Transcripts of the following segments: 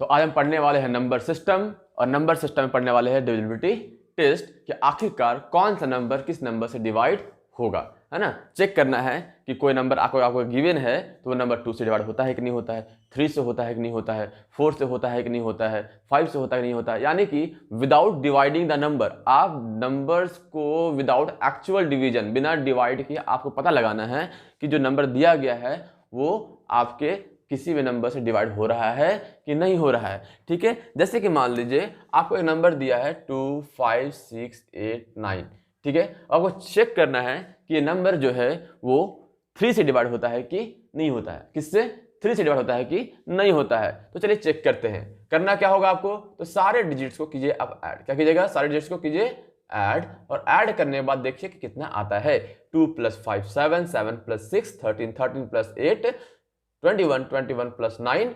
तो आज हम पढ़ने वाले हैं नंबर सिस्टम, और नंबर सिस्टम में पढ़ने वाले हैं डिविजिबिलिटी टेस्ट कि आखिरकार कौन सा नंबर किस नंबर से डिवाइड होगा, है ना। चेक करना है कि कोई नंबर आपको गिवन है तो वो नंबर 2 से डिवाइड होता है कि नहीं होता है, 3 से होता है कि नहीं होता है, 4 से होता है कि नहीं होता है, 5 से होता है कि नहीं होता है। यानी कि विदाउट डिवाइडिंग द नंबर, आप नंबर्स को विदाउट एक्चुअल डिवीजन, बिना डिवाइड किए आपको पता लगाना है कि जो नंबर दिया गया है वो आपके किसी भी नंबर से डिवाइड हो रहा है कि नहीं हो रहा है। ठीक है, जैसे कि मान लीजिए आपको एक नंबर दिया है 2 5 6 8 9। ठीक है, आपको चेक करना है कि ये नंबर जो है वो 3 से डिवाइड होता है कि नहीं होता है। किससे? 3 से डिवाइड होता है कि नहीं होता है। तो चलिए चेक करते हैं। करना क्या होगा आपको, तो सारे डिजिट्स को कीजिए अब ऐड। क्या कीजिएगा? सारे डिजिट्स को कीजिए ऐड, और ऐड करने के बाद देखिए कि कितना आता है। 2 + 5 7, 7 + 6 13, 13 + 8 21, 21 + 9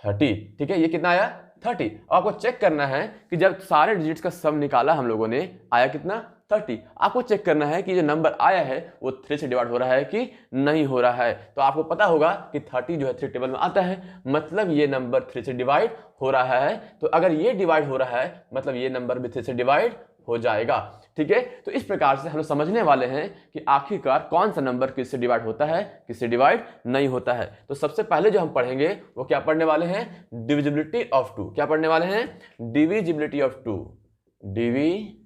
30। ठीक है, ये कितना आया? 30। आपको चेक करना है कि जब सारे डिजिट्स का सम निकाला हम लोगों ने, आया कितना? 30। आपको चेक करना है कि जो नंबर आया है वो 3 से डिवाइड हो रहा है कि नहीं हो रहा है। तो आपको पता होगा कि 30 जो है 3 टेबल में आता है, मतलब ये नंबर 3 से डिवाइड हो रहा है। तो अगर ये डिवाइड हो रहा है मतलब ये नंबर भी 3 से डिवाइड हो जाएगा। ठीक है, तो इस प्रकार से हम लोग समझने वाले हैं कि आखिरकार कौन सा नंबर किससे डिवाइड होता है, किससे डिवाइड नहीं होता है। तो सबसे पहले जो हम पढ़ेंगे वो क्या पढ़ने वाले हैं? Divisibility of 2। क्या पढ़ने वाले हैं? Divisibility of 2। Divisibility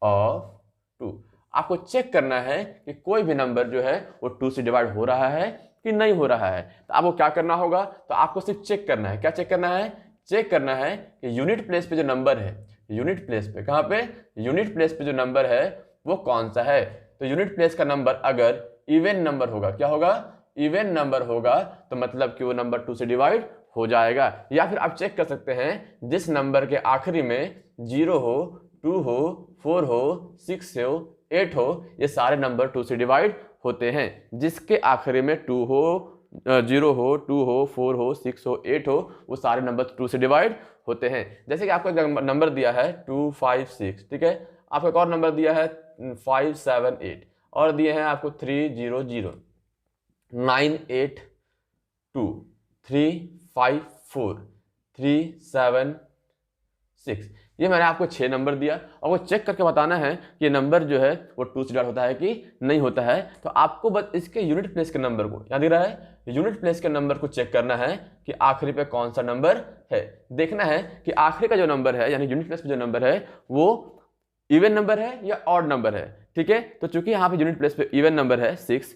of 2। आपको चेक करना है कि कोई भी नंबर जो है वो 2 से डिवाइड हो रहा है कि नहीं हो रहा है। तो आपको क्या करना होगा, तो आपको सिर्फ चेक करना है। क्या चेक करना है? चेक करना है कि यूनिट प्लेस पे जो नंबर है, यूनिट प्लेस पे, कहां पे? यूनिट प्लेस पे जो नंबर है वो कौन सा है। तो यूनिट प्लेस का नंबर अगर इवन नंबर होगा, क्या होगा? इवन नंबर होगा, तो मतलब कि वो नंबर 2 से डिवाइड हो जाएगा। या फिर आप चेक कर सकते हैं जिस नंबर के आखिरी में 0 हो, 2 हो, 4 हो, 6 हो, 8 हो, ये सारे नंबर 2 से डिवाइड होते हैं। जिसके आखिरी में 2 हो, 0 हो, 2 हो, 4 हो, 6 हो, 8 हो, वो सारे नंबर 2 से डिवाइड होते हैं। जैसे कि आपको एक नंबर दिया है 2 5 6। ठीक है, आपको एक और नंबर दिया है 5 7 8, और दिए हैं आपको 3 0 0 9 8 2 3 5 4 3 7 6। ये मैंने आपको 6 नंबर दिया, और वो चेक करके बताना है कि ये नंबर जो है वो 2 से डिवाइड होता है कि नहीं होता है। तो आपको बस इसके यूनिट प्लेस के नंबर को, याद दिख रहा है, यूनिट प्लेस के नंबर को चेक करना है कि आखिरी पे कौन सा नंबर है। देखना है कि आखिरी का जो नंबर है, यानी यूनिट प्लेस पे जो नंबर है, वो इवन नंबर है या ऑड नंबर है। ठीक है, तो चूंकि यहाँ पे यूनिट प्लेस पे इवन नंबर है 6,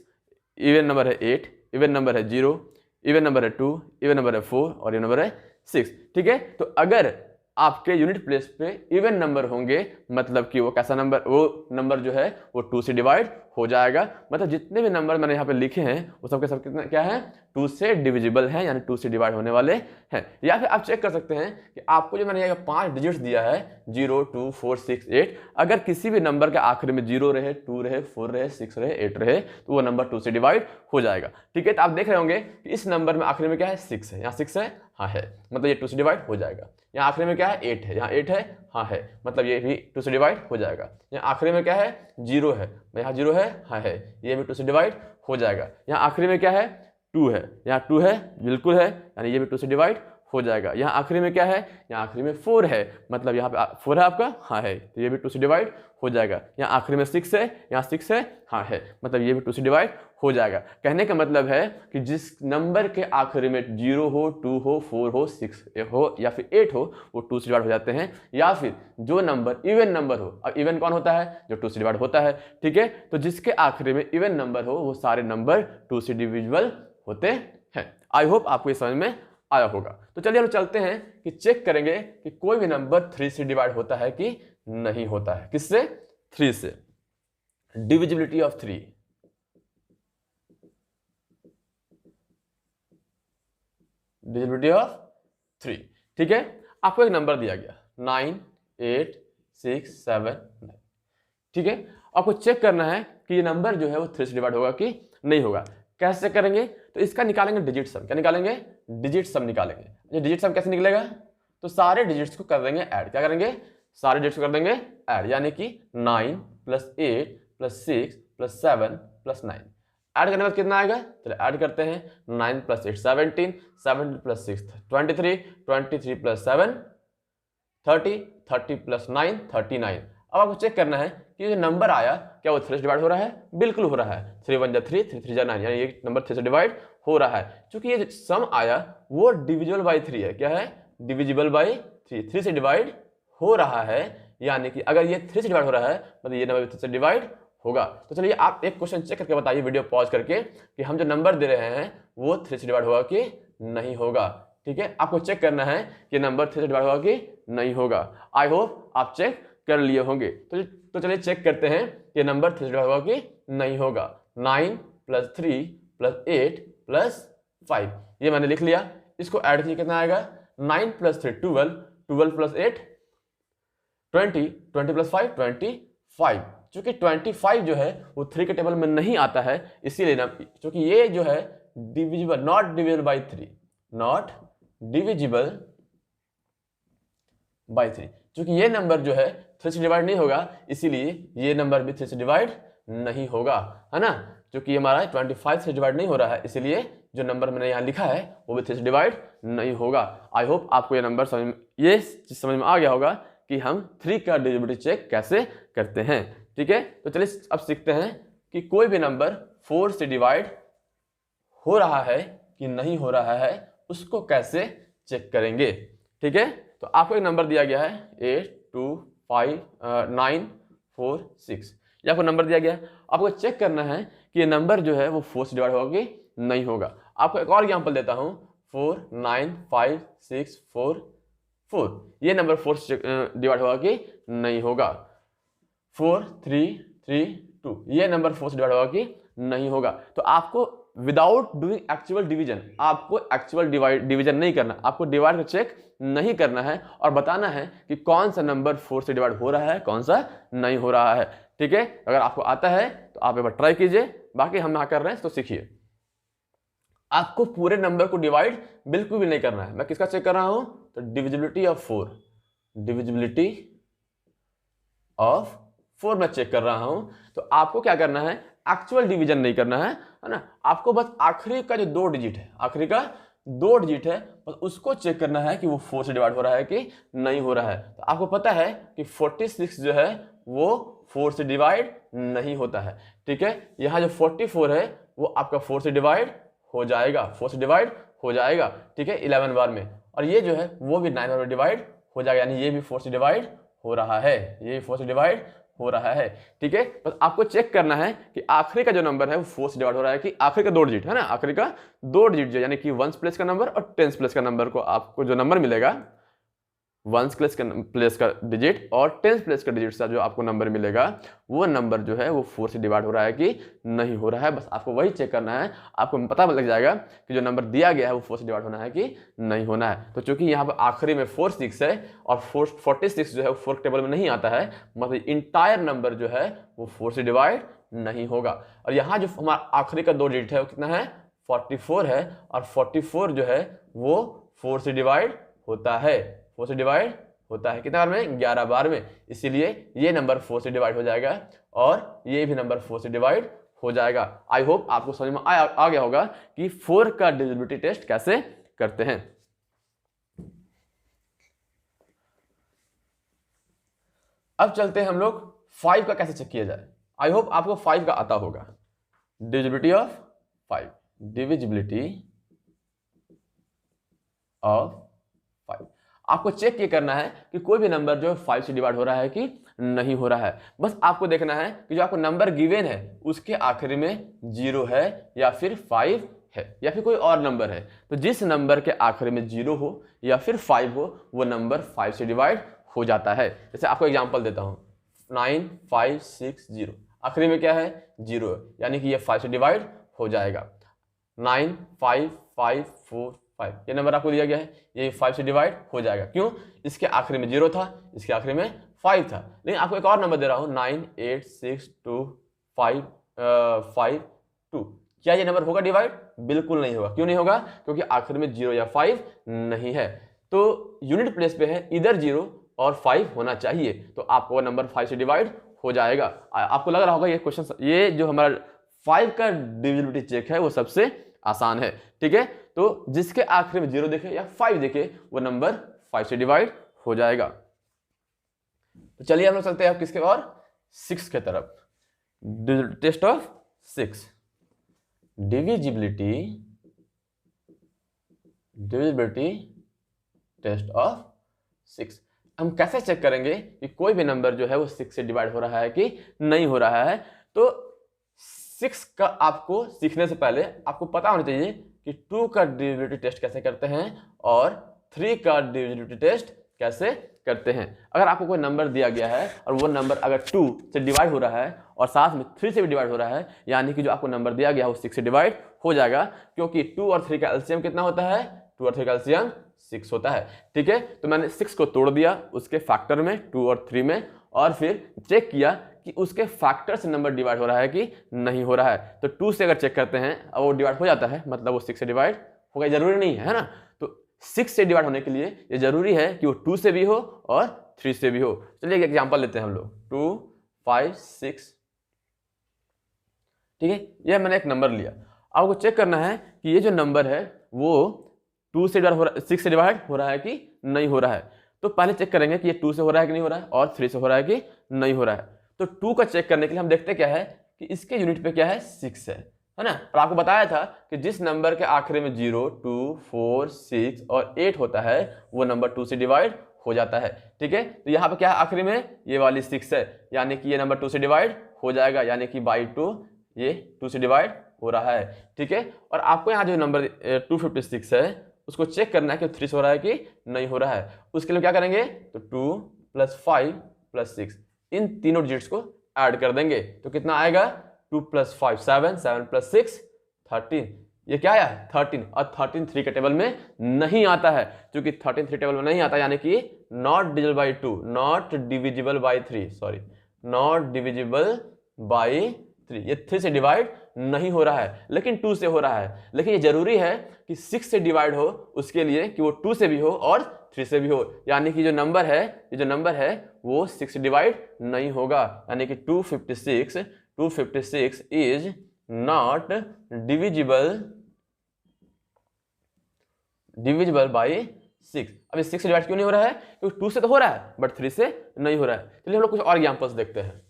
इवन नंबर है 8, इवन नंबर है 0, इवन नंबर है 2, इवन नंबर है 4, और इवन नंबर है 6। ठीक है, तो अगर आपके यूनिट प्लेस पे इवन नंबर होंगे मतलब कि वो कैसा नंबर, वो नंबर जो है वो 2 से डिवाइड हो जाएगा। मतलब जितने भी नंबर मैंने यहाँ पे लिखे हैं वो सब के सब कितना क्या है? 2 से डिविजिबल है, यानी 2 से डिवाइड होने वाले हैं। या फिर आप चेक कर सकते हैं कि आपको जो मैंने यहाँ 5 डिजिट्स दिया है 0 2 4 6 8, अगर किसी भी नंबर के आखिर में 0 रहे, 2 रहे, 4 रहे, 6 रहे, 8 रहे, तो वो नंबर 2 से डिवाइड हो जाएगा। ठीक है, तो आप देख रहे होंगे कि इस नंबर में आखिर में क्या है? 6 है। यहाँ 6 है, हाँ है, मतलब ये 2 से डिवाइड हो जाएगा। यहाँ आखिरी में क्या है? 8 है। यहाँ 8 है, हाँ है, मतलब ये भी 2 से डिवाइड हो जाएगा। यहाँ आखिरी में क्या है? 0 है। यहाँ 0 है, हाँ है, ये भी 2 से डिवाइड हो जाएगा। यहाँ आखिरी में क्या है? 2 है। यहाँ 2 है, बिल्कुल है, यानी ये भी 2 से डिवाइड हो जाएगा। यहाँ आखिरी में क्या है? यहाँ आखिरी में 4 है, मतलब यहाँ पे 4 है आपका, हाँ है, तो ये भी 2 से डिवाइड हो जाएगा। यहाँ आखिरी में 6 है, यहाँ 6 है, हाँ है, मतलब ये भी 2 से डिवाइड हो जाएगा। कहने का मतलब है कि जिस नंबर के आखिरी में 0 हो, 2 हो, 4 हो, 6 हो, या फिर 8 हो, वो 2 से डिवाइड हो जाते हैं। या फिर जो नंबर इवन नंबर हो, अब इवन कौन होता है? जो 2 से डिवाइड होता है। ठीक है, तो जिसके आखिरी में इवन नंबर हो वो सारे नंबर 2 से डिविजिबल होते हैं। आई होप आपको ये समझ में आया होगा। तो चलिए हम चलते हैं कि चेक करेंगे कि कोई भी नंबर 3 से डिवाइड होता है कि नहीं होता है। किससे? 3 से। Divisibility of 3। Divisibility of 3। ठीक है, आपको एक नंबर दिया गया 9 8 6 7 9। ठीक है, आपको चेक करना है कि ये नंबर जो है वो 3 से डिवाइड होगा कि नहीं होगा। कैसे करेंगे? तो इसका निकालेंगे डिजिट सम। क्या निकालेंगे? डिजिट सम निकालेंगे। ये डिजिट सम कैसे निकलेगा? तो सारे डिजिट्स को कर देंगे ऐड। क्या करेंगे? सारे डिजिट्स को कर देंगे ऐड, यानी कि 9 + 8 + 6 + 7 + 9। ऐड करने के बाद कितना आएगा, चलिए ऐड करते हैं। 9 + 8 17, 17 + 6 23, 23 + 7 30, 30 + 9 39। अब आपको चेक करना है कि जो नंबर आया क्या वो 3 से डिवाइड हो रहा है, बिल्कुल हो रहा है। 3 × 1 = 3, 3 × 3 = 9, यानी ये नंबर 3 से डिवाइड हो रहा है। क्योंकि ये सम आया वो डिविजिबल बाई 3 है। क्या है, डिविजिबल बाई 3, 3 से डिवाइड हो रहा है, यानी कि अगर ये 3 से डिवाइड हो रहा है मतलब ये नंबर 3 से डिवाइड होगा। तो चलिए आप एक क्वेश्चन चेक करके बताइए वीडियो पॉज करके कि हम जो नंबर दे रहे हैं वो 3 से डिवाइड होगा कि नहीं होगा। ठीक है, आपको चेक करना है कि नंबर 3 से डिवाइड होगा कि नहीं होगा। आई होप आप चेक कर लिए होंगे। तो चलिए चेक करते हैं कि नंबर 3 से डिवाइड होगा कि नहीं होगा। 9 + 3 + 8 + 5, ये मैंने लिख लिया। इसको ऐड किया कितना आएगा, 9 + 3 12, 12 + 8 20, 20 + 5 25। चूंकि 25 जो है वो 3 के टेबल में नहीं आता है, इसीलिए ना, क्योंकि ये जो है divisible, not divisible by 3, not divisible by 3, क्योंकि ये नंबर जो है 3 से डिवाइड नहीं होगा, इसीलिए ये नंबर भी 3 से डिवाइड नहीं होगा, है ना। क्योंकि हमारा 25 से डिवाइड नहीं हो रहा है, इसीलिए जो नंबर मैंने यहाँ लिखा है वो भी 3 से डिवाइड नहीं होगा। आई होप आपको ये नंबर समझ में आ गया होगा कि हम 3 का डिविजिबिलिटी चेक कैसे करते हैं। ठीक है, तो चलिए अब सीखते हैं कि कोई भी नंबर 4 से डिवाइड हो रहा है कि नहीं हो रहा है, उसको कैसे चेक करेंगे। ठीक है, तो आपको एक नंबर दिया गया है 8 2 5 9 4 6, ये आपको नंबर दिया गया है। आपको चेक करना है कि ये नंबर जो है वो 4 से डिवाइड होगा कि नहीं होगा। आपको एक और एग्जांपल देता हूं, 4 9 5 6 4 4, ये नंबर 4 से डिवाइड होगा कि नहीं होगा। 4 3 3 2, ये नंबर 4 से डिवाइड होगा कि नहीं होगा। तो आपको विदाउट डूइंग एक्चुअल डिवीजन, आपको एक्चुअल डिवीजन नहीं करना, आपको डिवाइड का चेक नहीं करना है और बताना है कि कौन सा नंबर 4 से डिवाइड हो रहा है, कौन सा नहीं हो रहा है। ठीक है, अगर आपको आता है तो आप एक बार ट्राई कीजिए, बाकी हम यहाँ कर रहे हैं तो सीखिए। आपको पूरे नंबर को डिवाइड बिल्कुल भी नहीं करना है। मैं किसका चेक कर रहा हूं, तो डिविजिबिलिटी ऑफ 4, डिविजिबिलिटी ऑफ 4 मैं चेक कर रहा हूं। तो आपको क्या करना है, एक्चुअल डिवीजन नहीं करना है ना, आपको बस आखिरी का जो 2 डिजिट है, आखिरी का 2 डिजिट है, बस उसको चेक करना है कि वो 4 से डिवाइड हो रहा है कि नहीं हो रहा है। तो आपको पता है कि 46 जो है वो 4 से डिवाइड नहीं होता है। ठीक है, यहाँ जो 44 है वो आपका 4 से डिवाइड हो जाएगा, 4 से डिवाइड हो जाएगा। ठीक है, 11 बार में, और ये जो है वो भी 9 बार में डिवाइड हो जाएगा, यानी ये भी 4 से डिवाइड हो रहा है, ये 4 से डिवाइड हो रहा है। ठीक है, बस आपको चेक करना है कि आखिरी का जो नंबर है वो 4 से डिवाइड हो रहा है कि आखिरी का 2 डिजिट है ना, आखिरी का 2 डिजिट जो यानी कि 1s प्लेस का नंबर और 10s प्लेस का नंबर को आपको जो नंबर मिलेगा, 1s प्लेस का डिजिट और 10s प्लेस का डिजिट से जो आपको नंबर मिलेगा, वो नंबर जो है वो 4 से डिवाइड हो रहा है कि नहीं हो रहा है। बस आपको वही चेक करना है, आपको पता लग जाएगा कि जो नंबर दिया गया है वो 4 से डिवाइड होना है कि नहीं होना है। तो चूंकि यहाँ पर आखिरी में 4 6 है और 46 जो है वो 4 टेबल में नहीं आता है, मतलब इंटायर नंबर जो है वो 4 से डिवाइड नहीं होगा। और यहाँ जो हमारा आखिरी का 2 डिजिट है वो कितना है, 44 है, और 44 जो है वो 4 से डिवाइड होता है, 4 से डिवाइड होता है कितना बार में, 11 बार में, इसीलिए ये नंबर 4 से डिवाइड हो जाएगा और ये भी नंबर 4 से डिवाइड हो जाएगा। आई होप आपको समझ में आ गया होगा कि 4 का डिविजिबिलिटी टेस्ट कैसे करते हैं। अब चलते हैं हम लोग 5 का कैसे चेक किया जाए। आई होप आपको 5 का आता होगा, डिविजिबिलिटी ऑफ 5, डिविजिबिलिटी ऑफ 5। आपको चेक ये करना है कि कोई भी नंबर जो है 5 से डिवाइड हो रहा है कि नहीं हो रहा है। बस आपको देखना है कि जो आपको नंबर गिवन है उसके आखिरी में 0 है या फिर 5 है या फिर कोई और नंबर है। तो जिस नंबर के आखिरी में 0 हो या फिर 5 हो वो नंबर 5 से डिवाइड हो जाता है। जैसे आपको एग्जांपल देता हूं, 9 5 6 0, आखिरी में क्या है, 0, यानी कि ये 5 से डिवाइड हो जाएगा। 9 5 5 4 5, ये नंबर आपको दिया गया है, ये 5 से डिवाइड हो जाएगा। क्यों, इसके आखिरी में 0 था, इसके आखिरी में 5 था। लेकिन आपको एक और नंबर दे रहा हूं, 9 8 6 2 5 5 2, क्या ये नंबर होगा डिवाइड, बिल्कुल नहीं होगा। क्यों नहीं होगा, क्योंकि आखिर में 0 या 5 नहीं है। तो यूनिट प्लेस पे है, इधर 0 और 5 होना चाहिए, तो आपको नंबर 5 से डिवाइड हो जाएगा। आपको लग रहा होगा ये क्वेश्चन, ये जो हमारा 5 का डिविजिबिलिटी चेक है वो सबसे आसान है। ठीक है, तो जिसके आखिर में 0 दिखे या 5 दिखे वो नंबर 5 से डिवाइड हो जाएगा। तो चलिए हम लोग चलते हैं अब किसके और 6 के तरफ। Test of 6, divisibility test of 6। हम कैसे चेक करेंगे कि कोई भी नंबर जो है वो 6 से डिवाइड हो रहा है कि नहीं हो रहा है। तो 6 का आपको सीखने से पहले आपको पता होना चाहिए कि 2 का डिविजिबिलिटी टेस्ट कैसे करते हैं और 3 का डिविजिबिलिटी टेस्ट कैसे करते हैं। अगर आपको कोई नंबर दिया गया है और वो नंबर अगर 2 से डिवाइड हो रहा है और साथ में 3 से भी डिवाइड हो रहा है, यानी कि जो आपको नंबर दिया गया है वो 6 से डिवाइड हो जाएगा, क्योंकि 2 और 3 का एलसीएम कितना होता है, 2 और 3 का एलसीएम 6 होता है। ठीक है, तो मैंने 6 को तोड़ दिया उसके फैक्टर में 2 और 3 में, और फिर चेक किया कि उसके फैक्टर से नंबर डिवाइड हो रहा है कि नहीं हो रहा है। तो 2 से अगर चेक करते हैं और वो डिवाइड हो जाता है, मतलब वो 6 से डिवाइड होगा, जरूरी नहीं है ना। तो 6 से डिवाइड होने के लिए ये जरूरी है कि वो 2 से भी हो और 3 से भी हो। चलिए एक एग्जांपल लेते हैं हम लोग, 2 5 6। ठीक है, ये मैंने एक नंबर लिया। आपको चेक करना है कि ये जो नंबर है वो 2 से डिवाइड हो रहा है, 6 से डिवाइड हो रहा है कि नहीं हो रहा है। तो पहले चेक करेंगे कि ये 2 से हो रहा है कि नहीं हो रहा है और 3 से हो रहा है कि नहीं हो रहा है। तो 2 का चेक करने के लिए हम देखते क्या है कि इसके यूनिट पे क्या है, 6 है ना। और आपको बताया था कि जिस नंबर के आखिरी में 0 2 4 6 और 8 होता है वो नंबर 2 से डिवाइड हो जाता है। ठीक है, तो यहाँ पे क्या है आखिरी में, ये वाली 6 है, यानी कि ये नंबर 2 से डिवाइड हो जाएगा, यानी कि बाई 2 ये 2 से डिवाइड हो रहा है। ठीक है, और आपको यहाँ जो नंबर 256 है उसको चेक करना है कि 3 से हो रहा है कि नहीं हो रहा है। उसके लिए क्या करेंगे, तो 2 + 5 + 6 इन तीनों डिजिट्स को ऐड कर देंगे, तो कितना आएगा, 2 + 5 7 7 + 6 13। ये क्या आया, 13, और 13 3 के टेबल में नहीं आता है। क्योंकि 13 3 टेबल में नहीं आता, यानी कि not divisible by 2, not divisible by 3, sorry not divisible by 3। ये 3 से डिवाइड नहीं हो रहा है, लेकिन 2 से हो रहा है। लेकिन ये जरूरी है कि 6 से डिवाइड हो उसके लिए कि वो 2 से भी हो और 3 से भी हो, यानी कि जो नंबर है, ये जो नंबर है वो 6 से डिवाइड नहीं होगा, यानी कि 256 इज नॉट डिविजिबल बाई 6। अब ये 6 से डिवाइड क्यों नहीं हो रहा है, क्योंकि 2 से तो हो रहा है बट 3 से नहीं हो रहा है। चलिए हम लोग कुछ और एग्जांपल्स देखते हैं।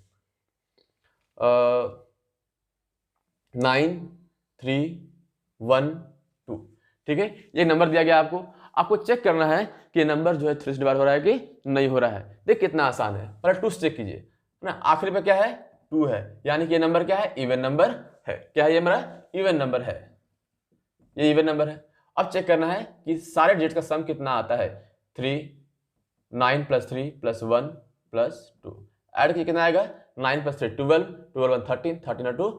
9 3 1 2। ठीक है, ये नंबर दिया गया आपको चेक करना है कि नंबर जो है 3 से डिवाइड हो रहा है कि नहीं हो रहा है। देख कितना आसान है, पहले 2 से चेक कीजिए ना, आखिरी पे क्या है, 2 है, यानी कि ये नंबर क्या है, इवन नंबर है। क्या है ये हमारा, इवन नंबर है, ये इवन नंबर है। अब चेक करना है कि सारे डिजिट का सम कितना आता है, 3 9 + 3 + 1 + 2 ऐड किया कितना आएगा, 9 + 3 12 12 1 13 13 और 2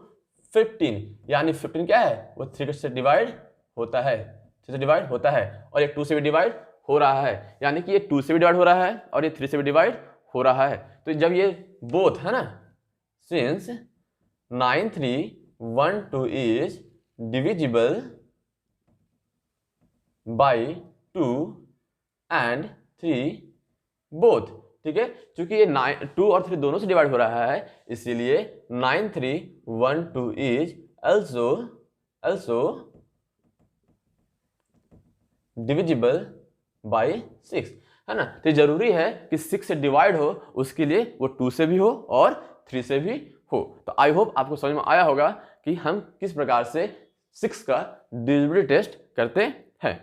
15, यानी 15 क्या है, वो 3 से डिवाइड होता है, 3 से डिवाइड होता है, और ये 2 से भी डिवाइड हो रहा है, यानी कि ये 2 से भी डिवाइड हो रहा है और ये 3 से भी डिवाइड हो रहा है। तो जब ये बोथ है ना, since 9 3 1 2 is divisible by 2 and 3 both. ठीक है, क्योंकि ये 2 और 3 दोनों से डिवाइड हो रहा है, इसीलिए 9 3 1 2 इज also डिविजिबल बाई 6, है ना। तो जरूरी है कि 6 से डिवाइड हो उसके लिए वो 2 से भी हो और 3 से भी हो। तो आई होप आपको समझ में आया होगा कि हम किस प्रकार से 6 का डिविजिबिलिटी टेस्ट करते हैं।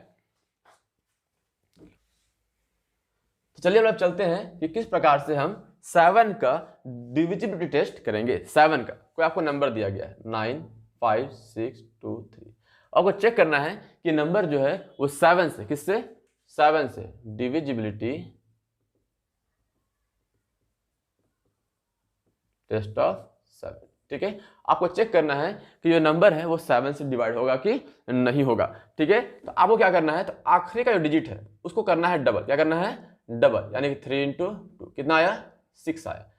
तो चलिए हम चलते हैं कि किस प्रकार से हम 7 का डिविजिबिलिटी टेस्ट करेंगे। 7 का कोई आपको नंबर दिया गया है 9 5 6 2 3, आपको चेक करना है कि नंबर जो है वो 7 से, किससे, 7 से डिविजिबिलिटी टेस्ट ऑफ 7। ठीक है, आपको चेक करना है कि जो नंबर है वो 7 से डिवाइड होगा कि नहीं होगा। ठीक है, तो आपको क्या करना है, तो आखिरी का जो डिजिट है उसको करना है डबल। क्या करना है, डबल, यानी कि 3 × 2 कितना आया, 6 आया।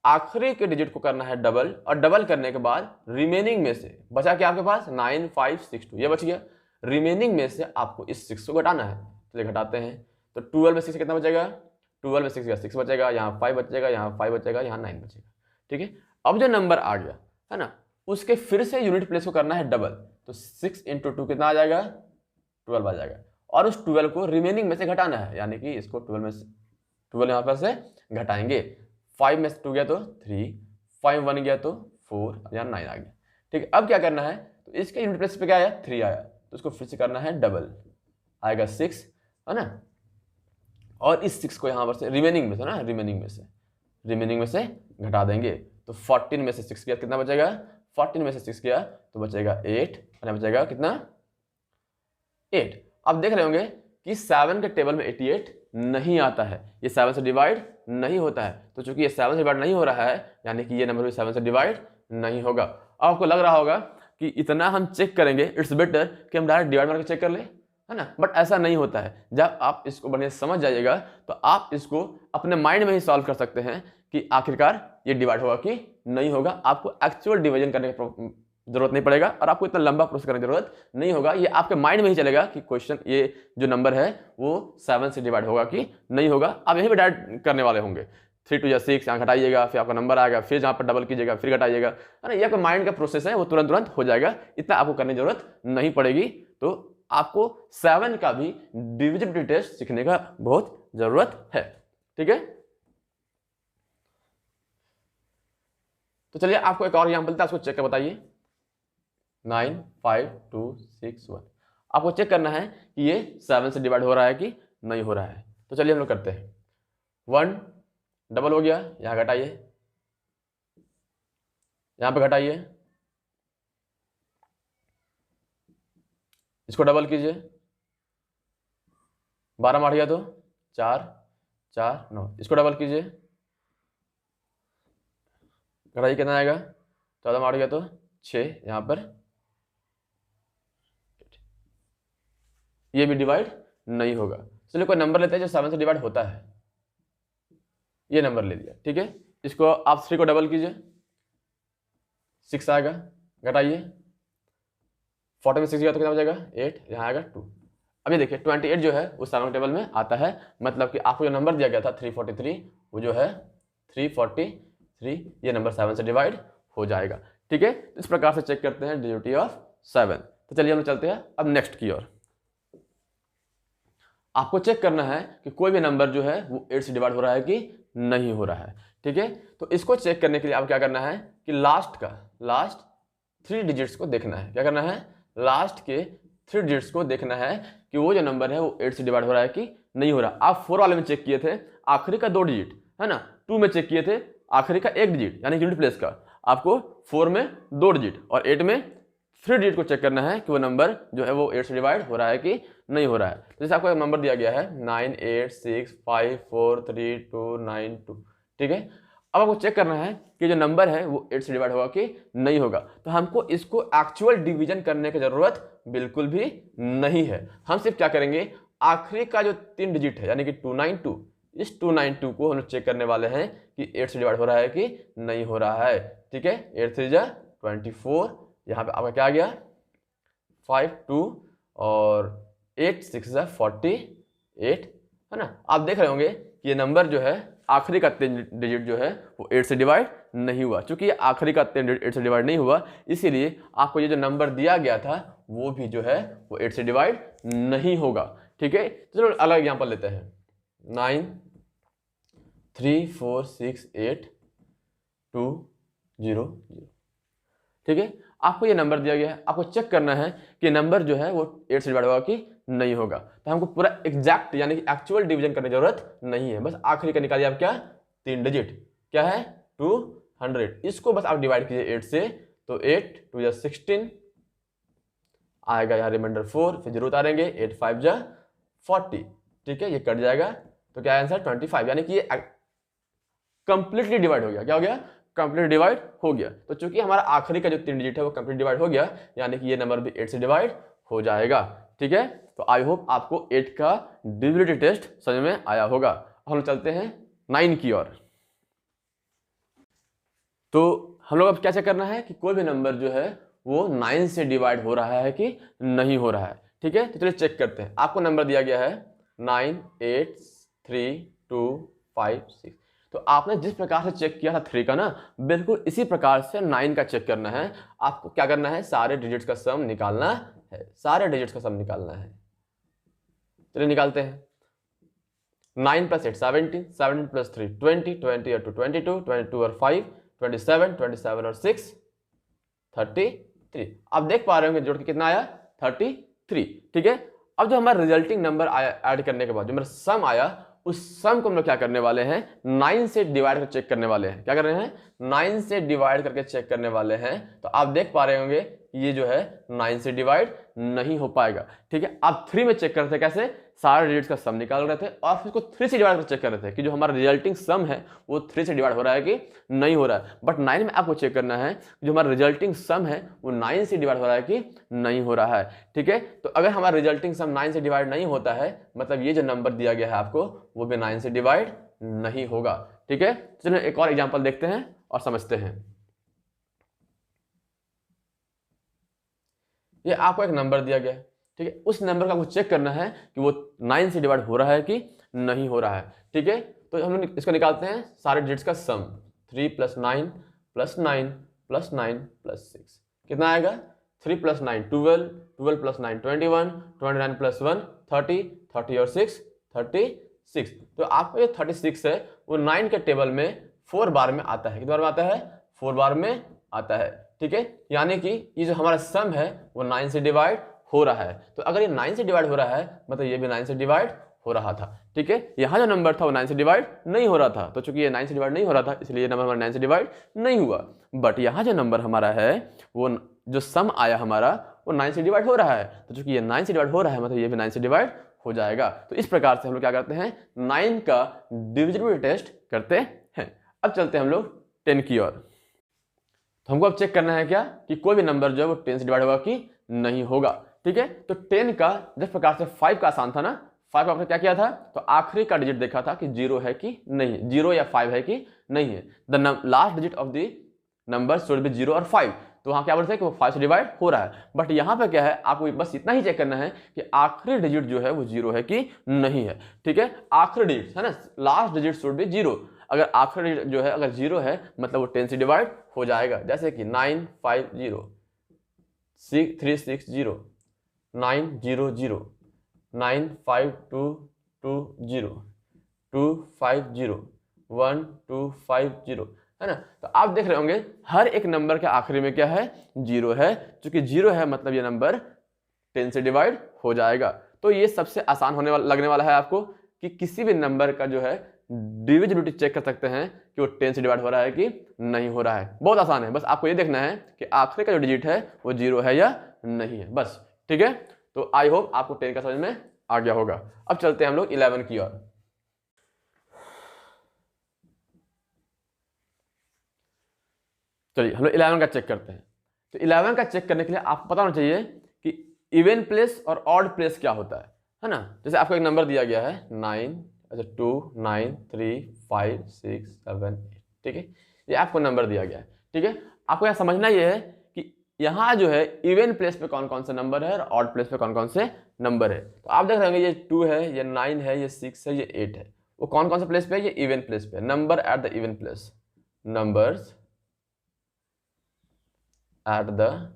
आखिरी के डिजिट को करना है डबल, और डबल करने के बाद रिमेनिंग में से बचा क्या आपके पास, 9 5 6 2, ये बच गया। रिमेनिंग में से आपको इस 6 को घटाना है, चलिए घटाते हैं। तो 12 में 6 से कितना बचेगा, 12 में 6 का 6 बचेगा, यहाँ 5 बचेगा, यहाँ 5 बचेगा, यहाँ 9 बचेगा। ठीक है, अब जो नंबर आ गया है ना, उसके फिर से यूनिट प्लेस को करना है डबल। तो 6 × 2 कितना आ जाएगा, 12 आ जाएगा। और उस 12 को रिमेनिंग में से घटाना है, यानी कि इसको 12 में से 12 यहाँ पर से घटाएंगे। 5 में से 2 गया तो 3, 5 1 गया तो 4, यहाँ 9 आ गया। ठीक है, अब क्या करना है, तो इसके यूनिट प्लेस पे क्या आया, 3 आया, तो उसको फिर से करना है डबल, आएगा 6, है ना। और इस 6 को यहाँ पर से रिमेनिंग में से ना, रिमेनिंग में से घटा देंगे। तो 14 में से 6 गया कितना बचेगा, 14 में से 6 गया तो बचेगा 8, और बचेगा कितना, 8। अब देख रहे होंगे कि 7 के टेबल में 88 नहीं आता है, ये 7 से डिवाइड नहीं होता है। तो चूंकि ये 7 से डिवाइड नहीं हो रहा है, यानी कि ये नंबर भी 7 से डिवाइड नहीं होगा। अब आपको लग रहा होगा कि इतना हम चेक करेंगे, इट्स बेटर कि हम डायरेक्ट डिवाइड मार के चेक कर ले, है ना। बट ऐसा नहीं होता है। जब आप इसको बढ़िया समझ जाइएगा तो आप इसको अपने माइंड में ही सॉल्व कर सकते हैं कि आखिरकार ये डिवाइड होगा कि नहीं होगा। आपको एक्चुअल डिवीजन करने की जरूरत नहीं पड़ेगा और आपको इतना लंबा प्रोसेस करने की जरूरत नहीं होगा। ये आपके माइंड में ही चलेगा कि क्वेश्चन, ये जो नंबर है वो 7 से डिवाइड होगा कि नहीं होगा। आप यहीं पे डायरेक्ट करने वाले होंगे। 3 2 6, यहाँ घटाइएगा, फिर आपका नंबर आएगा, फिर जहाँ पर डबल कीजिएगा, फिर घटाइएगा, है ना। ये आपका माइंड का प्रोसेस है, वो तुरंत हो जाएगा, इतना आपको करने की जरूरत नहीं पड़ेगी। तो आपको 7 का भी डिविजिबिलिटी टेस्ट सीखने का बहुत जरूरत है। ठीक है, तो चलिए आपको एक और एग्जांपल देता है, उसको चेक कर बताइए। 9 5 2 6 1। आपको चेक करना है कि ये 7 से डिवाइड हो रहा है कि नहीं हो रहा है। तो चलिए हम लोग करते हैं। 1 डबल हो गया, यहां घटाइए, यहां पे घटाइए, इसको डबल कीजिए, 12 मार गया तो 4 4 9, इसको डबल कीजिए, घटाइए, कितना आएगा, 14 मार गया तो 6, यहां पर ये भी डिवाइड नहीं होगा। चलिए कोई नंबर लेते हैं जो 7 से डिवाइड होता है, ये नंबर ले लिया। ठीक है, इसको आप 3 को डबल कीजिए, 6 आएगा, घटाइए, 40 में 6 गया तो कितना बचेगा, 8, यहाँ आएगा 2। अब ये देखिए 28 जो है उस 7 टेबल में आता है, मतलब कि आपको जो नंबर दिया गया था 343, वो जो है 343, ये नंबर 7 से डिवाइड हो जाएगा। ठीक है, इस प्रकार से चेक करते हैं डिविजिबिलिटी ऑफ 7। तो चलिए हम चलते हैं अब नेक्स्ट की ओर। आपको चेक करना है कि कोई भी नंबर जो है वो 8 से डिवाइड हो रहा है कि नहीं हो रहा है। ठीक है, तो इसको चेक करने के लिए आप क्या करना है कि लास्ट 3 डिजिट्स को देखना है। क्या करना है, लास्ट के 3 डिजिट्स को देखना है कि वो जो नंबर है वो 8 से डिवाइड हो रहा है कि नहीं हो रहा। आप 4 वाले में चेक किए थे आखिरी का 2 डिजिट, है ना। 2 में चेक किए थे आखिरी का 1 डिजिट, यानी यूनिट प्लेस का। आपको 4 में 2 डिजिट और 8 में 3 डिजिट को चेक करना है कि वो नंबर जो है वो 8 से डिवाइड हो रहा है कि नहीं हो रहा है। तो जैसे आपको एक नंबर दिया गया है 9 8 6 5 4 3 2 9 2। ठीक है, अब आपको चेक करना है कि जो नंबर है वो 8 से डिवाइड होगा कि नहीं होगा। तो हमको इसको एक्चुअल डिवीजन करने की जरूरत बिल्कुल भी नहीं है। हम सिर्फ क्या करेंगे, आखिरी का जो 3 डिजिट है यानी कि 292, इस 292 को हम चेक करने वाले हैं कि 8 से डिवाइड हो रहा है कि नहीं हो रहा है। ठीक है, 8 3 24, यहाँ पे आपका क्या आ गया 5 2 और 8 6 48, है ना। आप देख रहे होंगे कि ये नंबर जो है आखिरी का 3 डिजिट जो है वो 8 से डिवाइड नहीं हुआ। चूंकि आखिरी का 3 डिजिट 8 से डिवाइड नहीं हुआ, इसीलिए आपको ये जो नंबर दिया गया था वो भी जो है वो 8 से डिवाइड नहीं होगा। ठीक है, चलो अलग एग्जांपल लेते हैं। 9 3 4 6 8 2 0 0। ठीक है, आपको ये नंबर दिया गया है, आपको चेक करना है कि नंबर जो है वो 8 से डिवाइड होगा कि नहीं होगा। तो हमको पूरा एग्जैक्ट यानी कि एक्चुअल डिवीजन करने की जरूरत नहीं है, बस आखिरी का निकालिए आप क्या 3 डिजिट, क्या है 200, इसको बस आप डिवाइड कीजिए 8 से। तो 8 2 16 आएगा, यहाँ रिमाइंडर 4, फिर 0 उतारेंगे, 8 5 40। ठीक है, ये कट जाएगा, तो क्या आंसर 25, यानी कि ये कंप्लीटली डिवाइड हो गया। क्या हो गया, कंप्लीट डिवाइड हो गया। तो चूंकि हमारा आखिरी का जो 3 डिजिट है वो कंप्लीट डिवाइड हो गया, यानी कि ये नंबर भी 8 से डिवाइड हो जाएगा। ठीक है, तो आई होप आपको 8 का डिविजिबिलिटी टेस्ट समझ में आया होगा। हम चलते हैं 9 की ओर। तो हम लोग अब क्या चेक करना है कि कोई भी नंबर जो है वो 9 से डिवाइड हो रहा है कि नहीं हो रहा है। ठीक है, तो चलिए चेक करते हैं। आपको नंबर दिया गया है 9 8 3 2 5 6। तो आपने जिस प्रकार से चेक किया था 3 का ना, बिल्कुल इसी प्रकार से 9 का चेक करना है। आपको क्या करना है, सारे डिजिट्स का सम निकालना है, सारे डिजिट्स का सम निकालना है। चलिए निकालते हैं। 9 + 8 17, 17 + 3 20, 20 और 2 22, 22 और 5 27, 27 और 6 33। आप देख पा रहे होंगे जोड़ के कितना आया, 33। ठीक है, अब जो हमारा रिजल्टिंग नंबर आया ऐड करने के बाद जो मेरा सम आया, उस सम को हम लोग क्या करने वाले हैं, 9 से डिवाइड करके चेक करने वाले हैं। क्या कर रहे हैं, 9 से डिवाइड करके चेक करने वाले हैं। तो आप देख पा रहे होंगे ये जो है 9 से डिवाइड नहीं हो पाएगा। ठीक है, आप 3 में चेक कर रहे थे, कैसे, सारे डिजिट्स का सम निकाल रहे थे और फिर उसको 3 से डिवाइड करके चेक कर रहे थे कि जो हमारा रिजल्टिंग सम है वो 3 से डिवाइड हो रहा है कि नहीं हो रहा है। बट 9 में आपको चेक करना है जो हमारा रिजल्टिंग सम है वो 9 से डिवाइड हो रहा है कि नहीं हो रहा है। ठीक है, तो अगर हमारा रिजल्टिंग सम 9 से डिवाइड नहीं होता है, मतलब ये जो नंबर दिया गया है आपको वो भी 9 से डिवाइड नहीं होगा। ठीक है, चलिए एक और एग्जांपल देखते हैं और समझते हैं। ये आपको एक नंबर दिया गया है, ठीक है, उस नंबर का आपको चेक करना है कि वो 9 से डिवाइड हो रहा है कि नहीं हो रहा है। ठीक है, तो हम लोग इसको निकालते हैं सारे डिजिट्स का सम। 3 + 9 + 9 + 9 + 6 कितना आएगा, 3 + 9 12, 12 + 9 21, 29 + 1 30, 30 और 6 36। तो आपको ये 36 है वो 9 के टेबल में 4 बार में आता है। कितने बार में आता है, 4 बार में आता है। ठीक है, यानी कि ये जो हमारा सम है वो 9 से डिवाइड हो रहा है। तो अगर ये 9 से डिवाइड हो रहा है मतलब ये भी 9 से डिवाइड हो रहा था। ठीक है, यहाँ जो नंबर था वो 9 से डिवाइड नहीं हो रहा था, तो चूंकि ये 9 से डिवाइड नहीं हो रहा था इसलिए ये नंबर हमारा 9 से डिवाइड नहीं हुआ। बट यहाँ जो नंबर हमारा है वो जो सम आया हमारा वो 9 से डिवाइड हो रहा है, तो चूंकि ये 9 से डिवाइड हो रहा है मतलब ये भी 9 से डिवाइड हो जाएगा। तो इस प्रकार से हम लोग क्या करते हैं, 9 का डिविजिबिलिटी टेस्ट करते हैं। अब चलते हैं हम लोग 10 की ओर। तो हमको अब चेक करना है क्या कि कोई भी नंबर जो है वो 10 से डिवाइड होगा कि नहीं होगा। ठीक है, तो 10 का जिस प्रकार से 5 का आसान था ना, 5 का आपने क्या किया था, तो आखिरी का डिजिट देखा था कि 0 है कि नहीं, 0 या 5 है कि नहीं है। The last digit of the number should be 0 और 5। तो वहां क्या बोलते हैं कि वो 5 से डिवाइड हो रहा है। बट यहाँ पे क्या है, आपको बस इतना ही चेक करना है कि आखिरी डिजिट जो है वो 0 है कि नहीं है। ठीक है, आखिरी डिजिट है ना, लास्ट डिजिट शुड बी 0। अगर आखिरी डिजिट जो है अगर 0 है मतलब वो 10 से डिवाइड हो जाएगा। जैसे कि 950 360 900 95220 250 1250 है ना। तो आप देख रहे होंगे हर एक नंबर के आखिरी में क्या है, 0 है। चूंकि 0 है मतलब ये नंबर 10 से डिवाइड हो जाएगा। तो ये सबसे आसान होने वाला लगने वाला है आपको कि किसी भी नंबर का जो है डिविजिबिलिटी चेक कर सकते हैं कि वो 10 से डिवाइड हो रहा है कि नहीं हो रहा है। बहुत आसान है, बस आपको ये देखना है कि आखिरी का जो डिजिट है वो 0 है या नहीं है, बस। ठीक है, तो आई होप आपको 10 का समझ में आ गया होगा। अब चलते हैं हम लोग 11 की ओर। चलिए हम लोग 11 का चेक करते हैं। तो 11 का चेक करने के लिए आपको पता होना चाहिए कि इवन प्लेस और ऑड प्लेस क्या होता है ना। जैसे आपको एक नंबर दिया गया है 9 2 9 3 5 6 7 8। ठीक है, ये आपको नंबर दिया गया है। ठीक है, आपको यहाँ समझना ये है कि यहाँ जो है इवन प्लेस पे कौन कौन से नंबर है और ऑड प्लेस पे कौन कौन से नंबर है। तो आप देख रहे होंगे ये 2 है, ये 9 है, ये 6 है, ये 8 है। वो कौन कौन से प्लेस पे है, ये इवन प्लेस पे। Number at the even place, numbers at the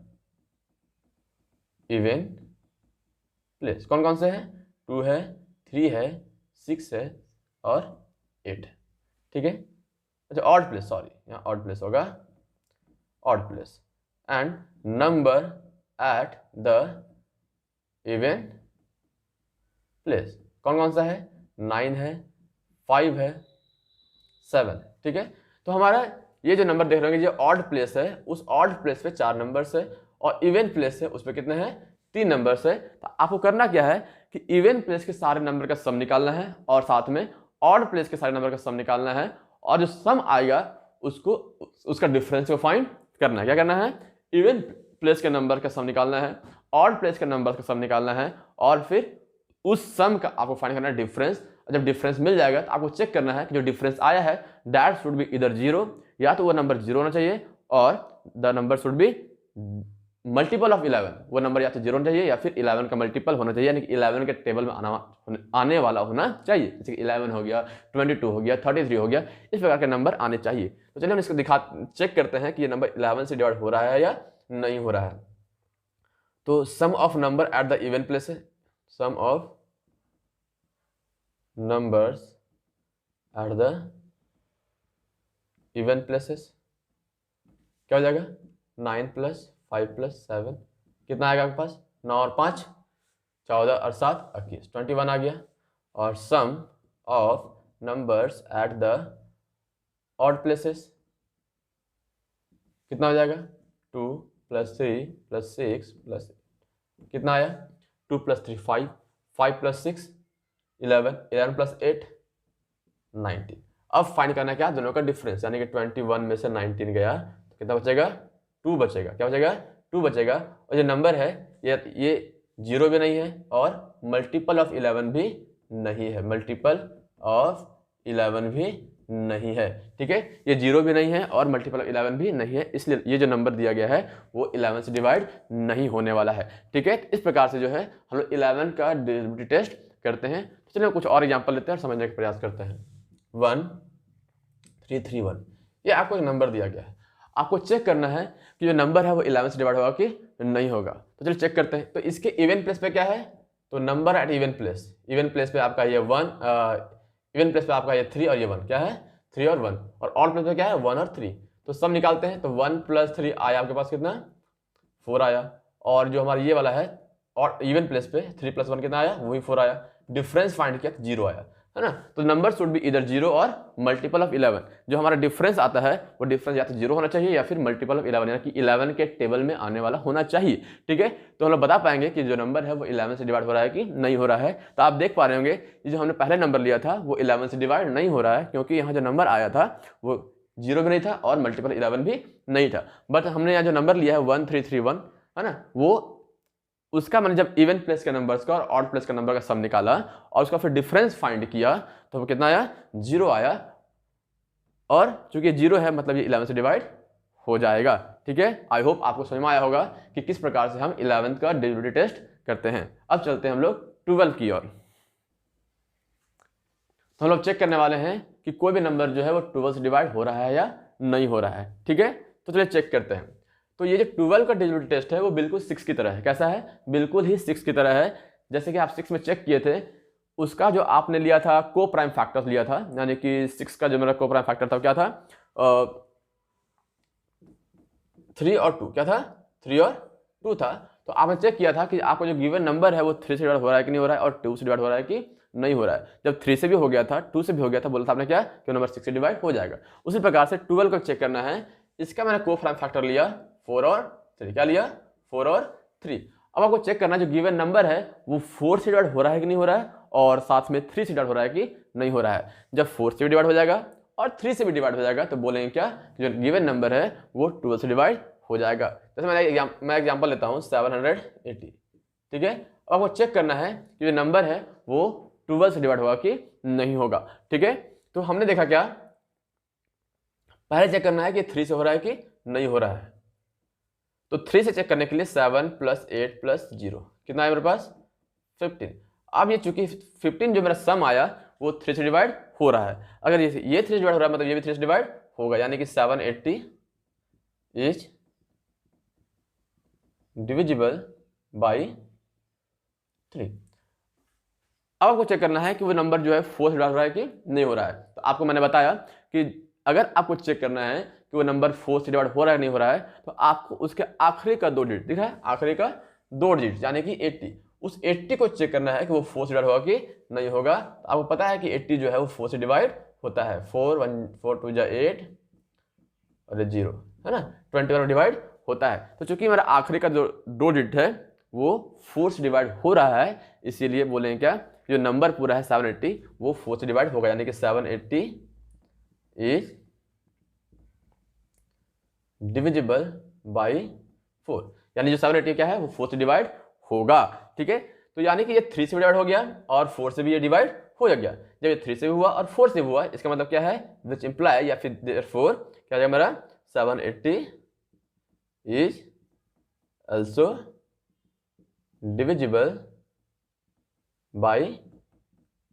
even place कौन कौन से है, 2 है, 3 है, 6 है और 8 है। ठीक है, अच्छा ऑड प्लेस, सॉरी यहाँ ऑड प्लेस होगा, odd place. And number at the even place कौन कौन सा है, 9 है, 5 है, 7 है। ठीक है, तो हमारा ये जो नंबर देख रहे हैं ये ऑड प्लेस है, उस ऑड प्लेस पे 4 नंबर्स है और इवन प्लेस है उस पे कितने हैं, 3 नंबर्स है। तो आपको करना क्या है कि इवन प्लेस के सारे नंबर का सम निकालना है और साथ में ऑड प्लेस के सारे नंबर का सम निकालना है और जो सम आएगा उसको उसका डिफरेंस को फाइंड करना है। क्या करना है, इवन प्लेस के नंबर का सम निकालना है, ऑड प्लेस के नंबर का सम निकालना है और फिर उस सम का आपको फाइंड करना है डिफरेंस। जब डिफरेंस मिल जाएगा तो आपको चेक करना है कि जो डिफरेंस आया है दैट शुड बी इधर 0, या तो वो नंबर 0 होना चाहिए और the number should be multiple of 11, वो नंबर या तो 0 होना चाहिए या फिर 11 का मल्टीपल होना चाहिए, यानी कि 11 के टेबल में आने वाला होना चाहिए। जैसे कि 11 हो गया, 22 हो गया, 33 हो गया, इस प्रकार के नंबर आने चाहिए। तो चलिए हम इसको चेक करते हैं कि ये नंबर 11 से डिवाइड हो रहा है या नहीं हो रहा है। तो sum of number at the even place है, sum of numbers at the even places क्या हो जाएगा, 9 + 5 + 7 कितना आएगा आपके पास, 9 और 5 14 और 7 21, 21 आ गया। और sum of numbers at the odd places कितना हो जाएगा, 2 + 3 + 6 + कितना आया, 2 + 3 5, 5 + 6 11, 11 + 8 19। अब फाइंड करना क्या, दोनों का डिफरेंस, यानी कि 21 में से 19 गया तो कितना बचेगा, 2 बचेगा। क्या बचेगा, 2 बचेगा। और जो नंबर है ये 0 भी नहीं है और मल्टीपल ऑफ 11 भी नहीं है, मल्टीपल ऑफ 11 भी नहीं है। ठीक है, ये 0 भी नहीं है और मल्टीपल ऑफ 11 भी नहीं है, इसलिए ये जो नंबर दिया गया है वो 11 से डिवाइड नहीं होने वाला है। ठीक है, इस प्रकार से जो है हम लोग 11 का डिविजिबिलिटी टेस्ट करते हैं। तो चलिए कुछ और एग्जांपल लेते हैं और समझने का प्रयास करते हैं। 1331, ये आपको एक नंबर दिया गया है, आपको चेक करना है कि जो नंबर है वो 11 से डिवाइड होगा कि नहीं होगा। तो चलिए चेक करते हैं। तो इसके इवन प्लेस पे क्या है, तो नंबर एट इवन प्लेस पे आपका ये 1, इवन प्लेस पे आपका ये 3 और ये 1 क्या है, 3 और 1, और ऑड प्लेस पे क्या है 1 और 3। तो सब निकालते हैं, तो 1 + 3 आया आपके पास कितना, 4 आया। और जो हमारा ये वाला है और इवन प्लेस पे 3 + 1 कितना आया, वही 4 आया। डिफरेंस फाइंड किया तो 0 आया, है ना। तो नंबर शुड बी इधर 0 और मल्टीपल ऑफ 11। जो हमारा डिफरेंस आता है वो डिफरेंस या तो 0 होना चाहिए या फिर मल्टीपल ऑफ 11, यानी कि 11 के टेबल में आने वाला होना चाहिए। ठीक है, तो हम लोग बता पाएंगे कि जो नंबर है वो 11 से डिवाइड हो रहा है कि नहीं हो रहा है। तो आप देख पा रहे होंगे ये जो हमने पहले नंबर लिया था वो 11 से डिवाइड नहीं हो रहा है, क्योंकि यहाँ जो नंबर आया था वो 0 भी नहीं था और मल्टीपल 11 भी नहीं था। बट हमने यहाँ जो नंबर लिया है 1331, है ना, वो उसका मैंने जब इवन प्लेस के नंबर्स का और ऑड प्लेस के नंबर का सम निकाला और उसका फिर डिफरेंस फाइंड किया तो वो कितना आया, 0 आया। और चूंकि 0 है मतलब ये 11 से डिवाइड हो जाएगा। ठीक है, आई होप आपको समझ में आया होगा कि किस प्रकार से हम 11th का डिविजिबिलिटी टेस्ट करते हैं। अब चलते हैं हम लोग 12 की ओर। तो हम लोग चेक करने वाले हैं कि कोई भी नंबर जो है वो 12 से डिवाइड हो रहा है या नहीं हो रहा है। ठीक है, तो चलिए चेक करते हैं। तो ये जो 12 का डिविजिबिलिटी टेस्ट है वो बिल्कुल 6 की तरह है। कैसा है, बिल्कुल ही 6 की तरह है। जैसे कि आप 6 में चेक किए थे, उसका जो आपने लिया था को प्राइम फैक्टर्स लिया था, यानी कि 6 का जो मेरा को प्राइम फैक्टर था क्या था, 3 और 2 क्या था, 3 और 2 था। तो आपने चेक किया था कि आपको जो गिवन नंबर है वो 3 से डिवाइड हो रहा है कि नहीं हो रहा है और 2 से डिवाइड हो रहा है कि नहीं हो रहा है। जब 3 से भी हो गया था, 2 से भी हो गया था, बोला था आपने क्या कि नंबर 6 से डिवाइड हो जाएगा। उसी प्रकार से 12 को चेक करना है, इसका मैंने को प्राइम फैक्टर लिया 4 और 3, क्या लिया, 4 और 3। अब आपको चेक करना है जो गिवन नंबर है वो 4 से डिवाइड हो रहा है कि नहीं हो रहा है और साथ में 3 से डिवाइड हो रहा है कि नहीं हो रहा है। जब 4 से भी डिवाइड हो जाएगा और 3 से भी डिवाइड हो जाएगा तो बोलेंगे क्या, जो गिवन नंबर है वो 12 से डिवाइड हो जाएगा। जैसे मैं एग्जांपल लेता हूँ 780। ठीक है, अब आपको चेक करना है कि जो नंबर है वो 12 से डिवाइड होगा कि नहीं होगा। ठीक है, तो हमने देखा क्या, पहले चेक करना है कि 3 से हो रहा है कि नहीं हो रहा है। तो 3 से चेक करने के लिए 7 + 8 + 0 कितना है मेरे पास, 15। अब ये चूंकि 15 जो मेरा सम आया वो 3 से डिवाइड हो रहा है। अगर ये 3 से डिवाइड हो रहा है मतलब ये भी 3 से डिवाइड होगा, यानी कि 780 इज डिविजिबल बाई 3। अब आपको चेक करना है कि वो नंबर जो है 4 से डिवाइड हो रहा है कि नहीं हो रहा है। तो आपको मैंने बताया कि अगर आपको चेक करना है कि वो नंबर 4 से डिवाइड हो रहा है नहीं हो रहा है, तो आपको उसके आखिरी का 2 डिजिट दिख रहा है, आखिरी का 2 डिजिट यानी कि 80, उस 80 को चेक करना है कि वो 4 से डिवाइड होगा कि नहीं होगा। तो आपको पता है कि 80 जो है वो 4 से डिवाइड होता है, 4 2 8 और 0, है ना, 21 डिवाइड होता है। तो चूंकि मेरा आखिरी का 2 डिजिट है वो 4 से डिवाइड हो रहा है, इसीलिए बोलेंगे क्या, जो नंबर पूरा है 780 वो 4 से डिवाइड होगा, यानी कि 780 इज डिविजिबल बाई 4, यानी जो 780 क्या है वो 4 से डिवाइड होगा। ठीक है, तो यानी कि ये 3 से डिवाइड हो गया और 4 से भी ये डिवाइड हो गया। जब ये 3 से भी हुआ और 4 से भी हुआ, इसका मतलब क्या है, विच इंप्लाई या फिर देयरफॉर क्या जाएगा मेरा 780 इज also divisible by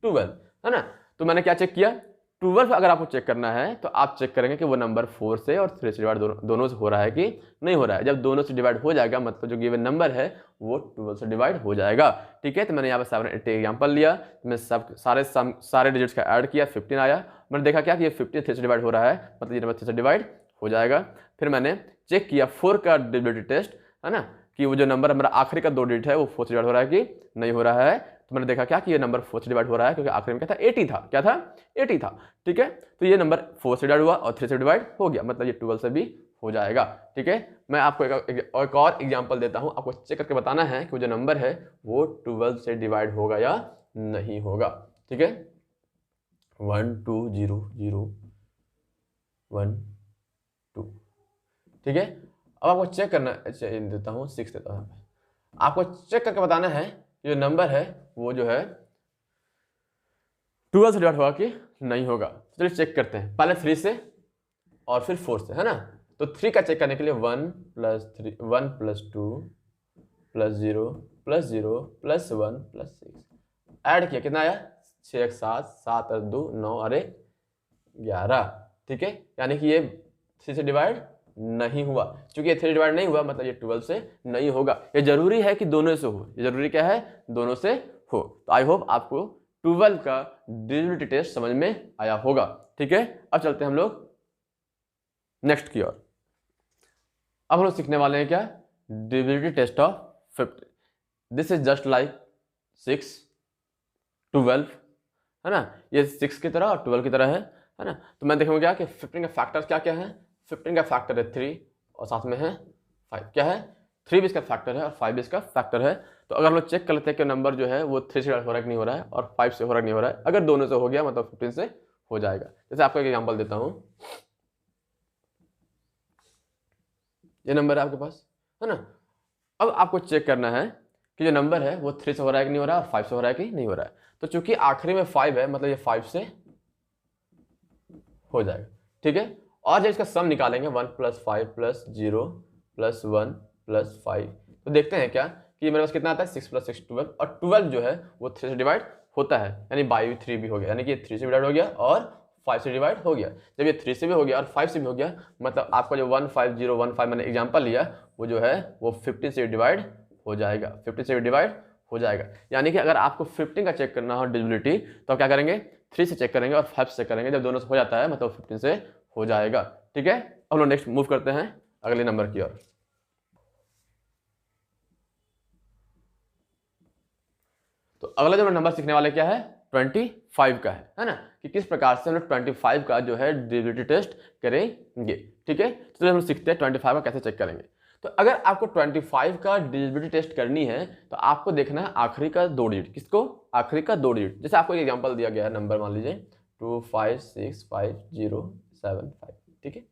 12, है ना। तो मैंने क्या चेक किया, 12 अगर आपको चेक करना है तो आप चेक करेंगे कि वो नंबर 4 से और 3 से डिवाइड दोनों से हो रहा है कि नहीं हो रहा है। जब दोनों से डिवाइड हो जाएगा मतलब जो गिवन नंबर है वो 12 से डिवाइड हो जाएगा, ठीक है। तो मैंने यहाँ पर 7 एग्जाम्पल लिया, तो मैं सारे डिजिट्स का ऐड किया, 15 आया। मैंने देखा क्या कि ये 15 3 से डिवाइड हो रहा है, मतलब ये नंबर 3 से डिवाइड हो जाएगा। फिर मैंने चेक किया 4 का डिविजिबिलिटी टेस्ट, है ना, कि वो जो नंबर हमारा आखिरी का 2 डिजिट है वो 4 से डिवाइड हो रहा है कि नहीं हो रहा है। तो मैंने देखा क्या कि ये नंबर 4 से डिवाइड हो रहा है क्योंकि आखिरी में क्या था, 80 था। क्या था, 80 था, ठीक है। तो ये नंबर 4 से डिवाइड हुआ और 3 से डिवाइड हो गया, मतलब ये 12 से भी हो जाएगा, ठीक है। मैं आपको एक और एग्जांपल देता हूं, आपको चेक करके बताना है कि वो जो नंबर है वो 12 से डिवाइड होगा या नहीं होगा, ठीक है। 1 2 0 0 1 2, ठीक है। अब आपको चेक करना, अच्छा देता हूँ 6 देता हूँ, आपको चेक करके बताना है जो नंबर है वो जो है 12 से डिवाइड होगा कि नहीं होगा। चलिए चेक करते हैं, पहले 3 से और फिर 4 से, है ना। तो 3 का चेक करने के लिए 1 + 3 1 + 2 + 0 + 0 + 1 + 6 ऐड किया, कितना आया, 6 1 7 7 और 2 9 और 1 11, ठीक है। यानी कि ये 3 से डिवाइड नहीं हुआ, क्योंकि ये 3 डिवाइड नहीं हुआ मतलब ये 12 से नहीं होगा। ये जरूरी है कि दोनों से हो, ये जरूरी क्या है, दोनों से हो। तो आई होप आपको 12 का डिविजिबिलिटी टेस्ट समझ में आया होगा, ठीक है। अब चलते हैं हम लोग नेक्स्ट की ओर। अब हम लोग सीखने वाले हैं क्या, divisibility test of 15। This is just like 6 12, है ना, ये 6 की तरह और 12 की तरह है ना। तो मैं देखूंगा क्या कि 15 का फैक्टर्स क्या क्या है। 15 का फैक्टर है 3 और साथ में है 5, क्या है, 3 भी इसका फैक्टर है और 5 भी इसका फैक्टर है। तो अगर हम लोग चेक कर लेते हैं कि नंबर जो है वो 3 से हो रहा है कि नहीं हो रहा है और 5 से हो रहा है कि नहीं हो रहा है। अगर दोनों से हो गया मतलब 15 से हो जाएगा। जैसे आपको एक एग्जांपल देता हूं, ये नंबर है आपके पास, है ना। अब आपको चेक करना है कि जो नंबर है वो 3 से हो रहा है कि नहीं हो रहा है और 5 से हो रहा है कि नहीं हो रहा है। तो चूंकि आखिरी में 5 है मतलब ये 5 से हो जाएगा, ठीक है। और जब इसका सम निकालेंगे 1 + 5 + 0 + 1 + 5, तो देखते हैं क्या कि मेरे पास कितना आता है, 6 + 6 12, और 12 जो है वो 3 से डिवाइड होता है, यानी बाई 3 भी हो गया, यानी कि 3 से डिवाइड हो गया और 5 से डिवाइड हो गया। जब ये 3 से भी हो गया और 5 से भी हो गया मतलब आपका जो 15015 मैंने एग्जाम्पल लिया वो जो है वो 15 से डिवाइड हो जाएगा, 15 से डिवाइड हो जाएगा। यानी कि अगर आपको 15 का चेक करना हो डिविजिबिलिटी तो आप क्या करेंगे, 3 से चेक करेंगे और 5 से करेंगे। जब दोनों से हो जाता है मतलब 15 से हो जाएगा, ठीक है। अब लोग नेक्स्ट मूव करते हैं अगले नंबर की ओर। तो अगला जो नंबर सीखने वाले क्या है, 25 का है ना, कि किस प्रकार से हम लोग 25 का जो है डिविजिबिलिटी टेस्ट करेंगे, ठीक है। तो हम सीखते हैं 25 का कैसे चेक करेंगे। तो अगर आपको 25 का डिविजिबिलिटी टेस्ट करनी है तो आपको देखना है आखिरी का 2 डिजिट, किसको, आखिरी का 2 डिजिट। जैसे आपको एक एग्जांपल दिया गया है, नंबर मान लीजिए 256507, ठीक है।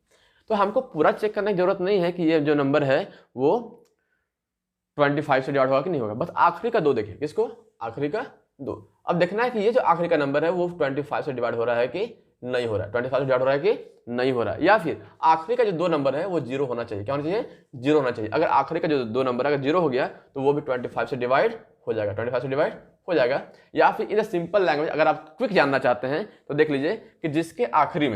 तो हमको पूरा चेक करने की जरूरत नहीं है कि ये जो नंबर है वो 25 से डिवाइड होगा कि नहीं होगा, बस आखिरी का 2 देखिए, किसको, आखिरी का 2। अब देखना है कि ये जो आखिरी का नंबर है वो 25 से डिवाइड हो रहा है कि नहीं हो रहा है, 25 से डिवाइड हो रहा है कि नहीं हो रहा है, या फिर आखिरी का जो 2 नंबर है वो 0 होना चाहिए। क्या होना चाहिए, 0 होना चाहिए। अगर आखिरी का जो 2 नंबर अगर 0 हो गया तो वो भी 25 से डिवाइड हो जाएगा, 25 से डिवाइड हो जाएगा। या फिर इन सिंपल लैंग्वेज अगर आप क्विक जानना चाहते हैं तो देख लीजिए कि जिसके आखिरी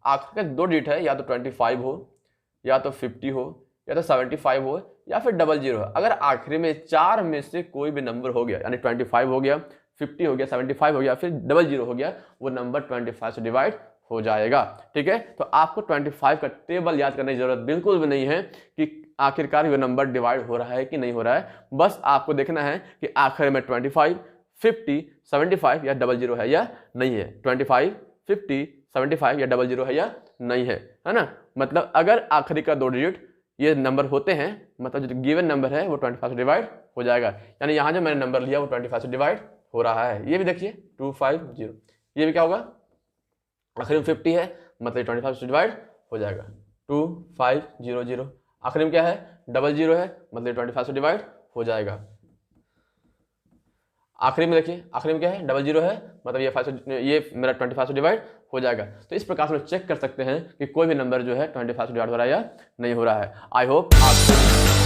का 2 डिजिट है, या तो 25 हो, या तो 50 हो, या तो 75 हो, या फिर 00 हो। अगर आखिरी में 4 में से कोई भी नंबर हो गया, यानी 25 हो गया, 50 हो गया, 75 हो गया, फिर 00 हो गया, वो नंबर 25 से डिवाइड हो जाएगा, ठीक है। तो आपको 25 का टेबल याद करने की जरूरत बिल्कुल भी नहीं है कि आखिरकार ये नंबर डिवाइड हो रहा है कि नहीं हो रहा है। बस आपको देखना है कि आखिर में 25 50 75 या 00 है या नहीं है, 25 50 75 या 00 है या नहीं है ना। मतलब अगर आखिरी का 2 डिजिट ये नंबर होते हैं मतलब जो गिवन नंबर है वो 25 से डिवाइड हो जाएगा। यानी यहाँ जो मैंने नंबर लिया वो 25 से डिवाइड हो रहा है। ये भी देखिए 250, ये भी क्या होगा, आखिरी में 50 है मतलब 25 से डिवाइड हो जाएगा। 2500, आखिरी में क्या है, 00 है मतलब 25 से डिवाइड हो जाएगा। आखिरी में देखिए, आखिरी में क्या है, 00 है मतलब ये मेरा 25 से डिवाइड हो जाएगा। तो इस प्रकार से चेक कर सकते हैं कि कोई भी नंबर जो है 25 से डिवाइड हो रहा है या नहीं हो रहा है। आई होप आप